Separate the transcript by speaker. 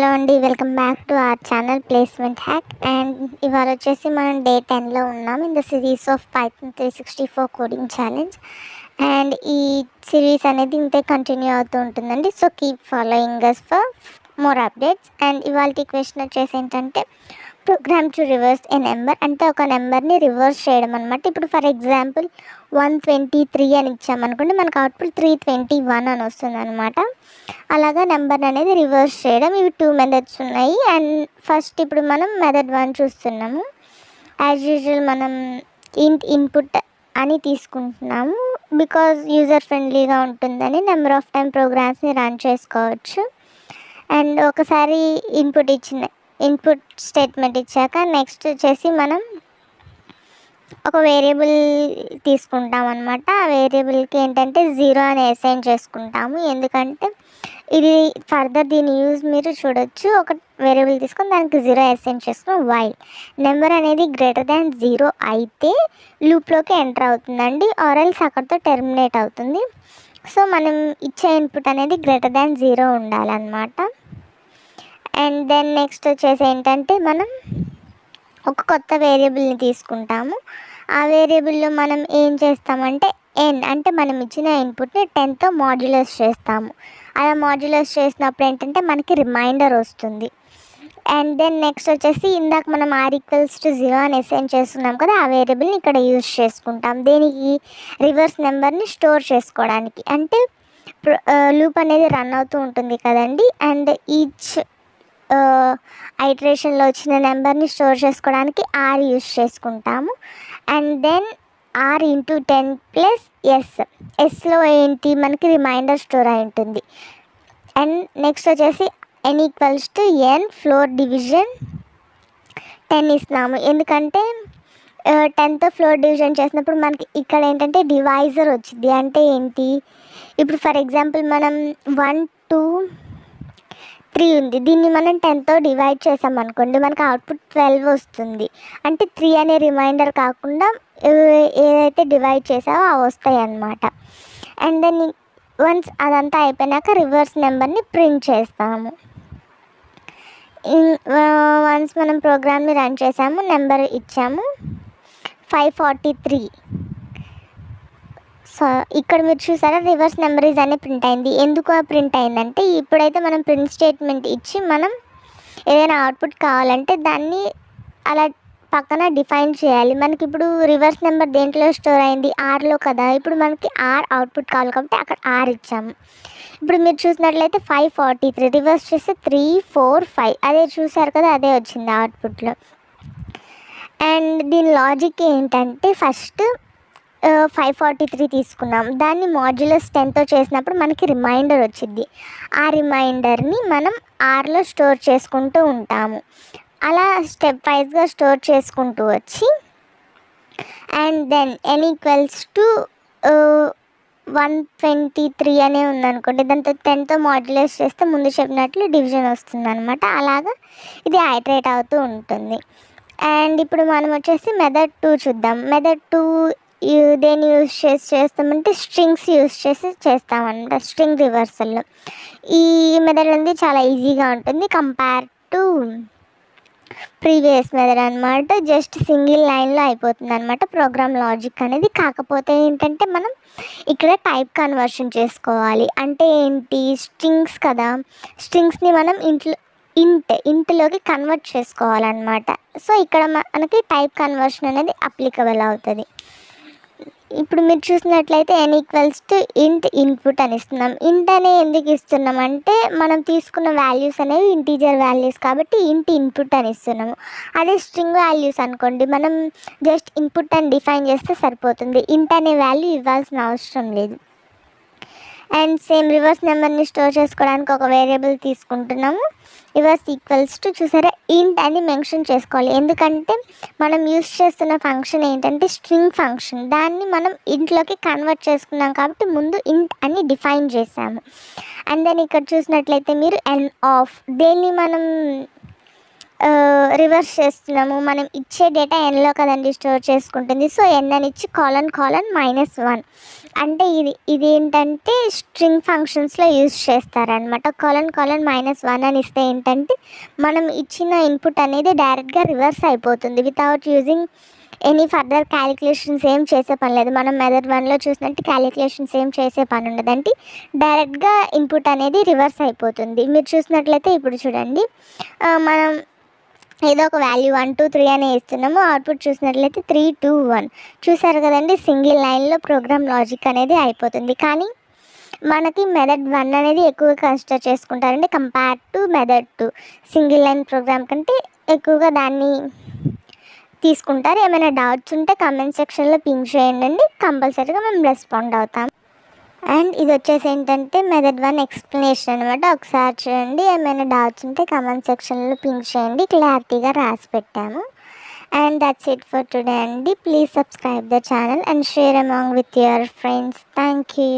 Speaker 1: Hello అండి, welcome back to our channel placement hack. And ఇవాళ వచ్చేసి మనం డే 10లో ఉన్నాం in the series of Python 364 coding challenge. And ఈ సిరీస్ అనేది ఇంతే కంటిన్యూ అవుతూ ఉంటుందండి. So keep following us for more updates. And ఇవాళ క్వశ్చన్ వచ్చేసి ఏంటంటే program to reverse a number, అంటే ఒక నెంబర్ని రివర్స్ చేయడం అనమాట. ఇప్పుడు ఫర్ ఎగ్జాంపుల్ 123 అని ఇచ్చామనుకోండి, మనకు అవుట్పుట్ 321 అని వస్తుంది అనమాట. అలాగా నెంబర్ అనేది రివర్స్ చేయడం. ఇవి 2 మెథడ్స్ ఉన్నాయి. అండ్ ఫస్ట్ ఇప్పుడు మనం మెథడ్ 1 చూస్తున్నాము. యాజ్ యూజువల్ మనం ఇన్పుట్ అని తీసుకుంటున్నాము, బికాజ్ యూజర్ ఫ్రెండ్లీగా ఉంటుందని నెంబర్ ఆఫ్ టైం ప్రోగ్రామ్స్ని రన్ చేసుకోవచ్చు. అండ్ ఒకసారి ఇన్పుట్ స్టేట్మెంట్ ఇచ్చాక నెక్స్ట్ వచ్చేసి మనం ఒక వేరియబుల్ తీసుకుంటాం అనమాట. ఆ వేరియబుల్కి ఏంటంటే 0 అని అసైన్ చేసుకుంటాము. ఎందుకంటే ఇది ఫర్దర్ దీని యూజ్ మీరు చూడొచ్చు. ఒక వేరియబుల్ తీసుకొని దానికి 0 అసైన్ చేసుకుని వైల్ నెంబర్ అనేది గ్రేటర్ దాన్ 0 అయితే లూప్లోకి ఎంటర్ అవుతుందండి, ఆర్ఎల్స్ అక్కడితో టెర్మినేట్ అవుతుంది. సో మనం ఇచ్చే ఇన్పుట్ అనేది గ్రేటర్ దాన్ 0 ఉండాలన్నమాట. అండ్ దెన్ నెక్స్ట్ వచ్చేసి ఏంటంటే మనం ఒక కొత్త వేరియబుల్ని తీసుకుంటాము. ఆ వేరియబుల్లో మనం ఏం చేస్తామంటే n అంటే మనం ఇచ్చిన ఇన్పుట్ని 10తో మాడ్యులస్ చేస్తాము. అలా మాడ్యులస్ చేసినప్పుడు ఏంటంటే మనకి రిమైండర్ వస్తుంది. అండ్ దెన్ నెక్స్ట్ వచ్చేసి ఇందాక మనం r=0 అని అసైన్ చేస్తున్నాం కదా, ఆ వేరియబుల్ని ఇక్కడ యూజ్ చేసుకుంటాం. దేనికి? రివర్స్ నెంబర్ని స్టోర్ చేసుకోవడానికి. అంటే లూప్ అనేది రన్ అవుతూ ఉంటుంది కదండి, అండ్ ఈచ్ ఐటరేషన్లో వచ్చిన నెంబర్ని స్టోర్ చేసుకోవడానికి r యూజ్ చేసుకుంటాము. And then r into 10 plus ఎస్లో ఏంటి మనకి రిమైండర్ స్టోర్ అయి ఉంటుంది. అండ్ నెక్స్ట్ వచ్చేసి n=n ఫ్లోర్ డివిజన్ 10 ఇస్తున్నాము. ఎందుకంటే 10తో ఫ్లోర్ డివిజన్ చేసినప్పుడు మనకి ఇక్కడ ఏంటంటే డివైజర్ వచ్చింది. అంటే ఏంటి? ఇప్పుడు ఫర్ ఎగ్జాంపుల్ మనం 1 2 3 ఉంది, దీన్ని మనం 10తో డివైడ్ చేసామనుకోండి, మనకు అవుట్పుట్ 12 వస్తుంది. అంటే 3 అనే రిమైండర్ కాకుండా ఏదైతే డివైడ్ చేసావో అవి వస్తాయి అన్నమాట. అండ్ దెన్ వన్స్ అదంతా అయిపోయినాక రివర్స్ నెంబర్ని ప్రింట్ చేస్తాము. వన్స్ మనం ప్రోగ్రామ్ని రన్ చేసాము, నెంబర్ ఇచ్చాము 543. సో ఇక్కడ మీరు చూసారా, రివర్స్ నెంబరీస్ అనే ప్రింట్ అయింది. ఎందుకు ప్రింట్ అయిందంటే ఇప్పుడైతే మనం ప్రింట్ స్టేట్మెంట్ ఇచ్చి మనం ఏదైనా అవుట్పుట్ కావాలంటే దాన్ని అలా పక్కన డిఫైన్ చేయాలి. మనకి ఇప్పుడు రివర్స్ నెంబర్ దేంట్లో స్టోర్ అయింది? ఆర్లో కదా. ఇప్పుడు మనకి ఆర్ అవుట్పుట్ కావాలి కాబట్టి అక్కడ ఆర్ ఇచ్చాము. ఇప్పుడు మీరు చూసినట్లయితే 543 రివర్స్ చేస్తే 3 4 5 అదే చూసారు కదా, అదే వచ్చింది అవుట్పుట్లో. అండ్ దీని లాజిక్ ఏంటంటే ఫస్ట్ 543 తీసుకున్నాం, దాన్ని మాడ్యులస్ 10తో చేసినప్పుడు మనకి రిమైండర్ వచ్చింది. ఆ రిమైండర్ని మనం ఆర్లో స్టోర్ చేసుకుంటూ ఉంటాము. అలా స్టెప్ వైజ్గా స్టోర్ చేసుకుంటూ వచ్చి అండ్ దెన్ n=123 అనే ఉందనుకోండి, దాంతో 10తో మాడ్యులస్ చేస్తే ముందు చెప్పినట్లు డివిజన్ వస్తుంది అనమాట. అలాగా ఇది ఐటరేట్ అవుతూ ఉంటుంది. అండ్ ఇప్పుడు మనం వచ్చేసి మెథడ్ 2 చూద్దాం. మెథడ్ 2 దేన్ని యూజ్ చేస్తామంటే స్ట్రింగ్స్ యూజ్ చేసి చేస్తామన్నమాట. స్ట్రింగ్ రివర్సల్లో ఈ మెథడ్ అనేది చాలా ఈజీగా ఉంటుంది కంపేర్ టు ప్రీవియస్ మెథడ్ అనమాట. జస్ట్ సింగిల్ లైన్లో అయిపోతుంది అనమాట ప్రోగ్రామ్ లాజిక్ అనేది. కాకపోతే ఏంటంటే మనం ఇక్కడ టైప్ కన్వర్షన్ చేసుకోవాలి. అంటే ఏంటి? స్ట్రింగ్స్ కదా, స్ట్రింగ్స్ని మనం ఇంట్లోకి కన్వర్ట్ చేసుకోవాలన్నమాట. సో ఇక్కడ మనకి టైప్ కన్వర్షన్ అనేది అప్లికబుల్ అవుతుంది. ఇప్పుడు మీరు చూసినట్లయితే n=int ఇన్పుట్ అని ఇస్తున్నాం. ఇంట్ అనే ఎందుకు ఇస్తున్నాం అంటే మనం తీసుకున్న వాల్యూస్ అనేవి ఇంటీజర్ వాల్యూస్ కాబట్టి ఇంట్ ఇన్పుట్ అని ఇస్తున్నాము. అదే స్ట్రింగ్ వాల్యూస్ అనుకోండి, మనం జస్ట్ ఇన్పుట్ అని డిఫైన్ చేస్తే సరిపోతుంది, ఇంట్ అనే వాల్యూ ఇవ్వాల్సిన అవసరం లేదు. అండ్ సేమ్ రివర్స్ నెంబర్ని స్టోర్ చేసుకోవడానికి ఒక వేరియబుల్ తీసుకుంటున్నాము. రివర్స్ చూసారా, ఇంట్ అని మెన్షన్ చేసుకోవాలి. ఎందుకంటే మనం యూస్ చేస్తున్న ఫంక్షన్ ఏంటంటే స్ట్రింగ్ ఫంక్షన్, దాన్ని మనం ఇంట్లోకి కన్వర్ట్ చేసుకున్నాం కాబట్టి ముందు ఇంట్ అని డిఫైన్ చేసాము. అండ్ దెన్ ఇక్కడ చూసినట్లయితే మీరు n ఆఫ్ దేన్ని మనం రివర్స్ చేస్తున్నాము. మనం ఇచ్చే డేటా ఎన్లో కదండి స్టోర్ చేసుకుంటుంది. సో ఎన్ అని ఇచ్చి ::-1 అంటే ఇది ఏంటంటే స్ట్రింగ్ ఫంక్షన్స్లో యూజ్ చేస్తారనమాట. ::-1 అని ఇస్తే ఏంటంటే మనం ఇచ్చిన ఇన్పుట్ అనేది డైరెక్ట్గా రివర్స్ అయిపోతుంది. Without using any further calculations ఏం చేసే పని లేదు. మనం మెథడ్ 1లో చూసినట్టు క్యాలిక్యులేషన్స్ ఏం చేసే పని ఉండదంటే డైరెక్ట్గా ఇన్పుట్ అనేది రివర్స్ అయిపోతుంది. మీరు చూసినట్లయితే ఇప్పుడు చూడండి, మనం ఏదో ఒక వాల్యూ 1 2 3 అని ఇస్తున్నాము. అవుట్పుట్ చూసినట్లయితే 3 2 1 చూసారు కదండి. సింగిల్ లైన్లో ప్రోగ్రామ్ లాజిక్ అనేది అయిపోతుంది. కానీ మనకి మెథడ్ 1 అనేది ఎక్కువగా కన్సిడర్ చేసుకుంటారండి compare to method 2. Single line program కంటే ఎక్కువగా దాన్ని తీసుకుంటారు. ఏమైనా డౌట్స్ ఉంటే కామెంట్ సెక్షన్లో పింక్ చేయండి, కంపల్సరీగా మేము రెస్పాండ్ అవుతాం. అండ్ ఇది వచ్చేసి ఏంటంటే మెథడ్ 1 ఎక్స్ప్లెనేషన్ అనమాట. ఒకసారి చూడండి, ఏమైనా డౌట్స్ ఉంటే కామెంట్ సెక్షన్లో పింక్ చేయండి, క్లారిటీగా రాసి పెట్టాము. And that's it for today అండి. Please subscribe the channel and share among with your friends. Thank you.